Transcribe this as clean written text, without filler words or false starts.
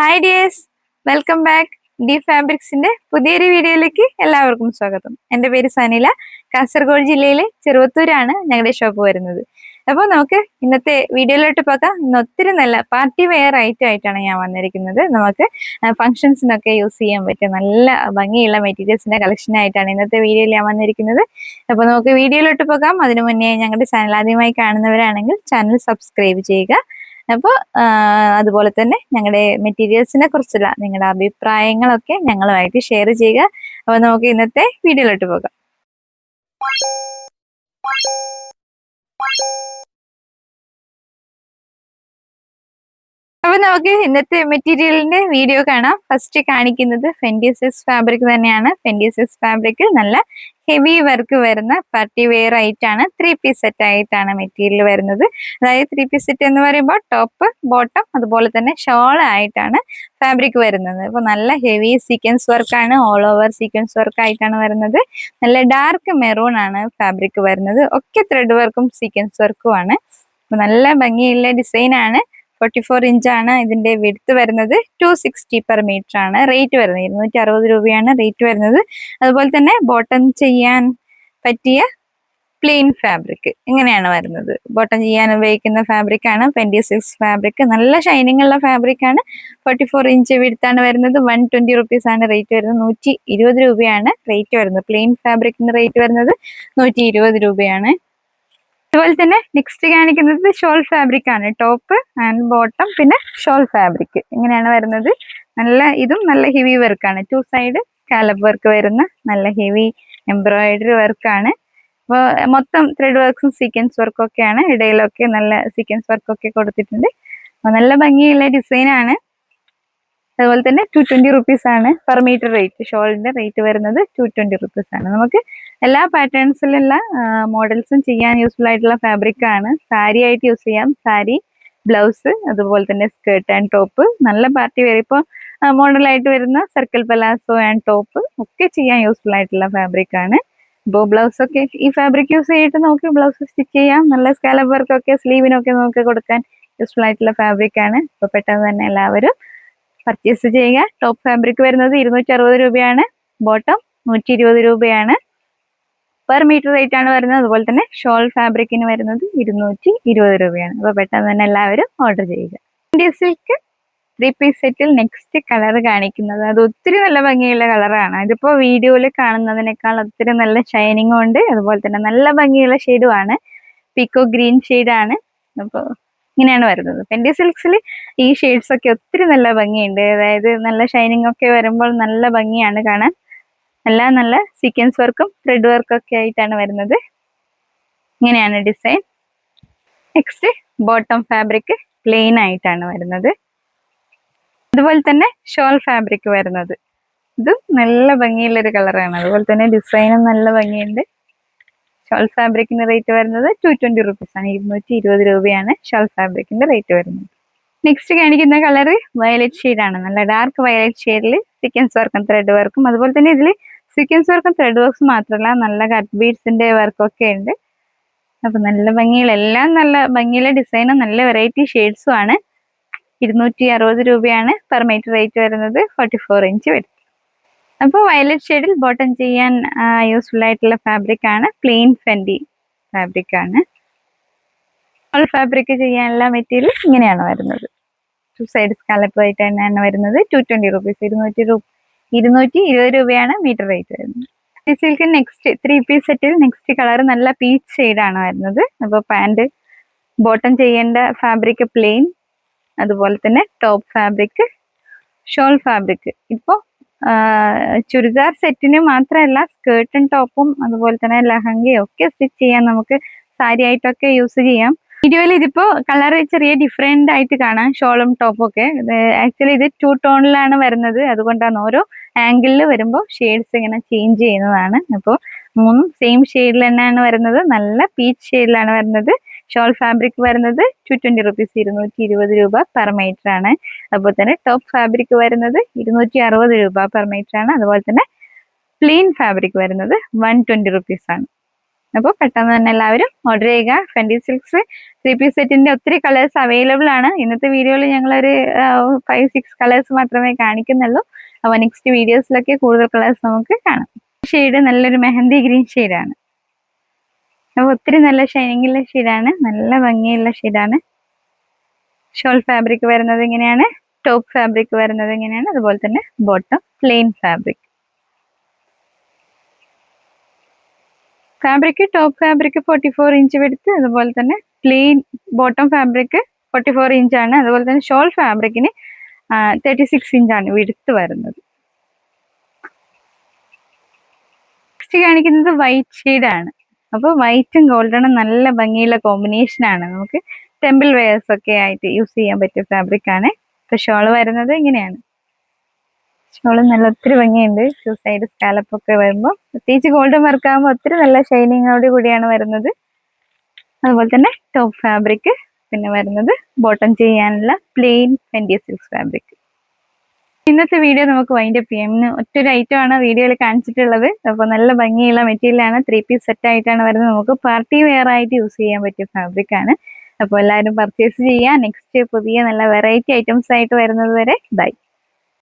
Hi dears, welcome back. D ഫാബ്രിക്സിന്റെ പുതിയൊരു വീഡിയോയിലേക്ക് എല്ലാവർക്കും സ്വാഗതം. എൻ്റെ പേര് സനില. കാസർഗോഡ് ജില്ലയിലെ ചെറുവത്തൂരാണ് ഞങ്ങളുടെ ഷോപ്പ് വരുന്നത്. അപ്പോൾ നമുക്ക് ഇന്നത്തെ വീഡിയോയിലോട്ട് പോകാം. ഇന്ന് ഒത്തിരി നല്ല പാർട്ടി വെയർ ഐറ്റം ആയിട്ടാണ് ഞാൻ വന്നിരിക്കുന്നത്. നമുക്ക് ഫംഗ്ഷൻസിനൊക്കെ യൂസ് ചെയ്യാൻ പറ്റിയ നല്ല ഭംഗിയുള്ള മെറ്റീരിയൽസിന്റെ കളക്ഷൻ ആയിട്ടാണ് ഇന്നത്തെ വീഡിയോയിൽ ഞാൻ വന്നിരിക്കുന്നത്. അപ്പോൾ നമുക്ക് വീഡിയോയിലോട്ട് പോകാം. അതിനു മുന്നേ ഞങ്ങളുടെ ചാനൽ ആദ്യമായി കാണുന്നവരാണെങ്കിൽ ചാനൽ സബ്സ്ക്രൈബ് ചെയ്യുക. അപ്പോൾ അതുപോലെ തന്നെ ഞങ്ങളുടെ മെറ്റീരിയൽസിനെ കുറിച്ചുള്ള നിങ്ങളുടെ അഭിപ്രായങ്ങളൊക്കെ ഞങ്ങളുമായിട്ട് ഷെയർ ചെയ്യുക. അപ്പോൾ നമുക്ക് ഇന്നത്തെ വീഡിയോയിലോട്ട് പോകാം. അപ്പൊ നമുക്ക് ഇന്നത്തെ മെറ്റീരിയലിന്റെ വീഡിയോ കാണാം. ഫസ്റ്റ് കാണിക്കുന്നത് ഫെൻഡിസിസ് ഫാബ്രിക് തന്നെയാണ്. ഫെൻഡിസിസ് ഫാബ്രിക്കിൽ നല്ല ഹെവി വർക്ക് വരുന്ന പാർട്ടി വെയർ ആയിട്ടാണ് 3 പീസ് സെറ്റ് ആയിട്ടാണ് മെറ്റീരിയൽ വരുന്നത്. അതായത് 3 പീസ് സെറ്റ് എന്ന് പറയുമ്പോൾ ടോപ്പ്, ബോട്ടം, അതുപോലെ തന്നെ ഷോൾ ആയിട്ടാണ് ഫാബ്രിക് വരുന്നത്. അപ്പൊ നല്ല ഹെവി സീക്വൻസ് വർക്കാണ്, ഓൾ ഓവർ സീക്വൻസ് വർക്ക് ആയിട്ടാണ് വരുന്നത്. നല്ല ഡാർക്ക് മെറൂൺ ആണ് ഫാബ്രിക് വരുന്നത്. ഒക്കെ ത്രെഡ് വർക്കും സീക്വൻസ് വർക്കും ആണ്. നല്ല ഭംഗിയുള്ള ഡിസൈൻ ആണ്. 44 ഇഞ്ചാണ് ഇതിന്റെ വിഡ്ത്ത് വരുന്നത്. 260 പെർ മീറ്റർ ആണ് റേറ്റ് വരുന്നത്. 260 രൂപയാണ് റേറ്റ് വരുന്നത്. അതുപോലെ തന്നെ ബോട്ടം ചെയ്യാൻ പറ്റിയ പ്ലെയിൻ ഫാബ്രിക് ഇങ്ങനെയാണ് വരുന്നത്. ബോട്ടം ചെയ്യാൻ ഉപയോഗിക്കുന്ന ഫാബ്രിക് ആണ് ഫെൻഡിസിസ് ഫാബ്രിക്. നല്ല ഷൈനിങ് ഉള്ള ഫാബ്രിക് ആണ്. 44 ഇഞ്ച് വിഡ്ത്താണ് വരുന്നത്. 120 റുപ്പീസ് ആണ് റേറ്റ് വരുന്നത്. 120 രൂപയാണ് റേറ്റ് വരുന്നത്. പ്ലെയിൻ ഫാബ്രിക്കിന്റെ റേറ്റ് വരുന്നത് 120 രൂപയാണ്. അതുപോലെ തന്നെ നെക്സ്റ്റ് കാണിക്കുന്നത് ഷോൾ ഫാബ്രിക് ആണ്. ടോപ്പ് ആൻഡ് ബോട്ടം പിന്നെ ഷോൾ ഫാബ്രിക് ഇങ്ങനെയാണ് വരുന്നത്. ഇതും നല്ല ഹെവി വർക്കാണ്. 2 സൈഡ് സ്കാലപ്പ് വർക്ക് വരുന്ന നല്ല ഹെവി എംബ്രോയിഡറി വർക്കാണ്. അപ്പോൾ മൊത്തം ത്രെഡ് വർക്ക്സും സീക്വൻസ് വർക്കും ഒക്കെയാണ്. ഇടയിലൊക്കെ നല്ല സീക്വൻസ് വർക്കൊക്കെ കൊടുത്തിട്ടുണ്ട്. അപ്പോൾ നല്ല ഭംഗിയുള്ള ഡിസൈൻ ആണ്. അതുപോലെ തന്നെ 220 റുപ്പീസ് ആണ് പെർ മീറ്റർ റേറ്റ്. ഷോളിന്റെ റേറ്റ് വരുന്നത് 220 റുപ്പീസ് ആണ്. നമുക്ക് എല്ലാ പാറ്റേൺസിലുള്ള മോഡൽസും ചെയ്യാൻ യൂസ്ഫുൾ ആയിട്ടുള്ള ഫാബ്രിക് ആണ്. സാരി ആയിട്ട് യൂസ് ചെയ്യാം. സാരി, ബ്ലൗസ്, അതുപോലെ തന്നെ സ്കേർട്ട് ആൻഡ് ടോപ്പ്. നല്ല പാർട്ടി വെയർ ഇപ്പോൾ മോഡലായിട്ട് വരുന്ന സർക്കിൾ പലാസോ ആൻഡ് ടോപ്പ് ഒക്കെ ചെയ്യാൻ യൂസ്ഫുൾ ആയിട്ടുള്ള ഫാബ്രിക് ആണ്. ഇപ്പോൾ ബ്ലൗസ് ഒക്കെ ഈ ഫാബ്രിക് യൂസ് ചെയ്തിട്ട് നമുക്ക് ബ്ലൗസ് സ്റ്റിച്ച് ചെയ്യാം. നല്ല സ്കാലപ്പ് വർക്കൊക്കെ സ്ലീവിനൊക്കെ നമുക്ക് കൊടുക്കാൻ യൂസ്ഫുൾ ആയിട്ടുള്ള ഫാബ്രിക് ആണ്. ഇപ്പോൾ പെട്ടെന്ന് തന്നെ എല്ലാവരും പർച്ചേസ് ചെയ്യുക. ടോപ്പ് ഫാബ്രിക് വരുന്നത് 260 രൂപയാണ്. ബോട്ടം 120 രൂപയാണ്. പെർ മീറ്റർ റേറ്റ് ആണ് വരുന്നത്. അതുപോലെ തന്നെ ഷോൾ ഫാബ്രിക്കിന് വരുന്നത് 220 രൂപയാണ്. അപ്പോൾ പെട്ടെന്ന് തന്നെ എല്ലാവരും ഓർഡർ ചെയ്യുക. ഇന്ത്യ സിൽക്ക് 3 പീസ് സെറ്റിൽ നെക്സ്റ്റ് കളർ കാണിക്കുന്നത് അത് ഒത്തിരി നല്ല ഭംഗിയുള്ള കളറാണ്. ഇതിപ്പോൾ വീഡിയോയിൽ കാണുന്നതിനേക്കാൾ ഒത്തിരി നല്ല ഷൈനിങ്ങും ഉണ്ട്. അതുപോലെ തന്നെ നല്ല ഭംഗിയുള്ള ഷെയ്ഡുമാണ്. പീക്കോ ഗ്രീൻ ഷെയ്ഡാണ്. അപ്പോൾ ഇങ്ങനെയാണ് വരുന്നത്. ഫെൻഡി സിൽക്സിൽ ഈ ഷെയ്ഡ്സ് ഒക്കെ ഒത്തിരി നല്ല ഭംഗിയുണ്ട്. അതായത് നല്ല ഷൈനിങ് ഒക്കെ വരുമ്പോൾ നല്ല ഭംഗിയാണ് കാണാൻ. എല്ലാം നല്ല സീക്വൻസ് വർക്കും ത്രെഡ് വർക്കും ഒക്കെ ആയിട്ടാണ് വരുന്നത്. ഇങ്ങനെയാണ് design. Next bottom fabric plain ആയിട്ടാണ് വരുന്നത്. അതുപോലെ തന്നെ ഷോൾ ഫാബ്രിക് വരുന്നത് ഇതും നല്ല ഭംഗിയുള്ള ഒരു കളറാണ്. അതുപോലെ തന്നെ ഡിസൈനും നല്ല ഭംഗിയുണ്ട്. ഷോൾ ഫാബ്രിക്കിന്റെ റേറ്റ് വരുന്നത് 220 റുപ്പീസ് ആണ്. 220 രൂപയാണ് ഷോൾ ഫാബ്രിക്കിന്റെ റേറ്റ് വരുന്നത്. നെക്സ്റ്റ് കാണിക്കുന്ന കളർ വയലറ്റ് ഷെയ്ഡാണ്. നല്ല ഡാർക്ക് വയലറ്റ് ഷെയ്ഡിൽ സീക്വൻസ് വർക്കും ത്രെഡ് വർക്കും. അതുപോലെ തന്നെ ഇതിൽ സീക്വൻസ് വർക്കും ത്രെഡ് വർക്ക്സ് മാത്രമല്ല നല്ല കട്ട് ബീഡ്സിന്റെ വർക്കൊക്കെ ഉണ്ട്. അപ്പൊ നല്ല ഭംഗിയുള്ള എല്ലാം നല്ല ഭംഗിയുള്ള ഡിസൈനും നല്ല വെറൈറ്റി ഷെയ്ഡ്സും ആണ്. 260 രൂപയാണ് പെർ മീറ്റർ റേറ്റ് വരുന്നത്. 44 ഇഞ്ച് വരും. അപ്പോൾ വയലറ്റ് ഷെയ്ഡിൽ ബോട്ടം ചെയ്യാൻ യൂസ്ഫുൾ ആയിട്ടുള്ള ഫാബ്രിക് ആണ്. പ്ലെയിൻ ഫെൻഡി ഫാബ്രിക് ആണ്. ഷോൾ ഫാബ്രിക് ചെയ്യാനുള്ള മെറ്റീരിയൽ ഇങ്ങനെയാണ് വരുന്നത്. 2 സൈഡ് സ്കാലപ്പ് ആയിട്ട് തന്നെയാണ് വരുന്നത്. 220 റുപ്പീസ്. 220 രൂപയാണ് മീറ്റർ റേറ്റ് വരുന്നത്. സിൽക്ക് നെക്സ്റ്റ് 3 പീസ് സെറ്റിൽ നെക്സ്റ്റ് കളർ നല്ല പീച്ച് ഷെയ്ഡാണ് വരുന്നത്. അപ്പോൾ പാൻറ് ബോട്ടം ചെയ്യേണ്ട ഫാബ്രിക് പ്ലെയിൻ, അതുപോലെ തന്നെ ടോപ്പ് ഫാബ്രിക്, ഷോൾ ഫാബ്രിക്. ഇപ്പോൾ ചുരിദാർ സെറ്റിന് മാത്രമല്ല സ്കേർട്ടും ടോപ്പും അതുപോലെ തന്നെ ലഹങ്കയും ഒക്കെ സ്റ്റിച്ച് ചെയ്യാൻ നമുക്ക് സാരി ആയിട്ടൊക്കെ യൂസ് ചെയ്യാം. വീഡിയോയിൽ ഇതിപ്പോ കളർ ചെറിയ ഡിഫറെന്റ് ആയിട്ട് കാണാം. ഷോളും ടോപ്പും ഒക്കെ ആക്ച്വലി ഇത് 2 ടോണിലാണ് വരുന്നത്. അതുകൊണ്ടാണ് ഓരോ ആംഗിളിൽ വരുമ്പോൾ ഷെയ്ഡ്സ് ഇങ്ങനെ ചേഞ്ച് ചെയ്യുന്നതാണ്. അപ്പോൾ 3 സെയിം ഷെയ്ഡിൽ തന്നെയാണ് വരുന്നത്. നല്ല പീച്ച് ഷെയ്ഡിലാണ് വരുന്നത്. ഷോൾ ഫാബ്രിക് വരുന്നത് 220 റുപ്പീസ്. 220 രൂപ പെർ മീറ്റർ ആണ്. അതുപോലെ തന്നെ ടോപ്പ് ഫാബ്രിക് വരുന്നത് 260 രൂപ പെർ മീറ്റർ ആണ്. അതുപോലെ തന്നെ പ്ലെയിൻ ഫാബ്രിക് വരുന്നത് 120 റുപ്പീസ് ആണ്. അപ്പോൾ പെട്ടെന്ന് തന്നെ എല്ലാവരും ഓർഡർ ചെയ്യുക. ഫെൻഡി സിൽക്സ് 3 പീസ് സെറ്റിന്റെ ഒത്തിരി കളേഴ്സ് അവൈലബിൾ ആണ്. ഇന്നത്തെ വീഡിയോയിൽ ഞങ്ങളൊരു 5-6 കളേഴ്സ് മാത്രമേ കാണിക്കുന്നുള്ളൂ. അപ്പോൾ നെക്സ്റ്റ് വീഡിയോസിലൊക്കെ കൂടുതൽ കളേഴ്സ് നമുക്ക് കാണാം. ഷെയ്ഡ് നല്ലൊരു മെഹന്തി ഗ്രീൻ ഷെയ്ഡാണ്. അപ്പോൾ ഒത്തിരി നല്ല ഷൈനിങ് ഉള്ള ഷെയ്ഡാണ്, നല്ല ഭംഗിയുള്ള ഷെയ്ഡാണ്. ഷോൾ ഫാബ്രിക് വരുന്നത് ഇങ്ങനെയാണ്, ടോപ്പ് ഫാബ്രിക് വരുന്നത് ഇങ്ങനെയാണ്, അതുപോലെ തന്നെ bottom plain fabric. Top fabric 44 inch width, അതുപോലെ തന്നെ പ്ലെയിൻ ബോട്ടം ഫാബ്രിക് 44 ഇഞ്ചാണ്. അതുപോലെ തന്നെ ഷോൾ ഫാബ്രിക്കിന് 36 ഇഞ്ചാണ് വിഡ്ത്ത് വരുന്നത്. നെക്സ്റ്റ് കാണിക്കുന്നത് വൈറ്റ് ഷെയ്ഡാണ്. അപ്പോൾ വൈറ്റും ഗോൾഡനും നല്ല ഭംഗിയുള്ള കോമ്പിനേഷൻ ആണ്. നമുക്ക് ടെമ്പിൾ വെയേഴ്സ് ഒക്കെ ആയിട്ട് യൂസ് ചെയ്യാൻ പറ്റിയ ഫാബ്രിക് ആണ്. ഇപ്പൊ ഷോള് വരുന്നത് ഇങ്ങനെയാണ്. ഷോള് നല്ല ഒത്തിരി ഭംഗിയുണ്ട്. 2 സൈഡ് സ്കാലപ്പ് ഒക്കെ വരുമ്പോൾ, പ്രത്യേകിച്ച് ഗോൾഡൻ വർക്ക് ആകുമ്പോൾ ഒത്തിരി നല്ല ഷൈനിങ്ങോട് കൂടിയാണ് വരുന്നത്. അതുപോലെ തന്നെ ടോപ്പ് ഫാബ്രിക്, പിന്നെ വരുന്നത് ബോട്ടം ചെയ്യാനുള്ള പ്ലെയിൻ ഫെൻഡി സിൽക്സ് ഫാബ്രിക്. ഇന്നത്തെ വീഡിയോ നമുക്ക് വൈൻഡപ്പ് ചെയ്യാം. ഇന്ന് ഒറ്റൊരു ഐറ്റം ആണ് വീഡിയോയിൽ കാണിച്ചിട്ടുള്ളത്. അപ്പോൾ നല്ല ഭംഗിയുള്ള മെറ്റീരിയലാണ്, 3 പീസ് സെറ്റ് ആയിട്ടാണ് വരുന്നത്. നമുക്ക് പാർട്ടി വെയർ ആയിട്ട് യൂസ് ചെയ്യാൻ പറ്റിയ ഫാബ്രിക് ആണ്. അപ്പോൾ എല്ലാവരും പർച്ചേസ് ചെയ്യുക. നെക്സ്റ്റ് പുതിയ നല്ല വെറൈറ്റി ഐറ്റംസ് ആയിട്ട് വരുന്നത് വരെ ബൈ.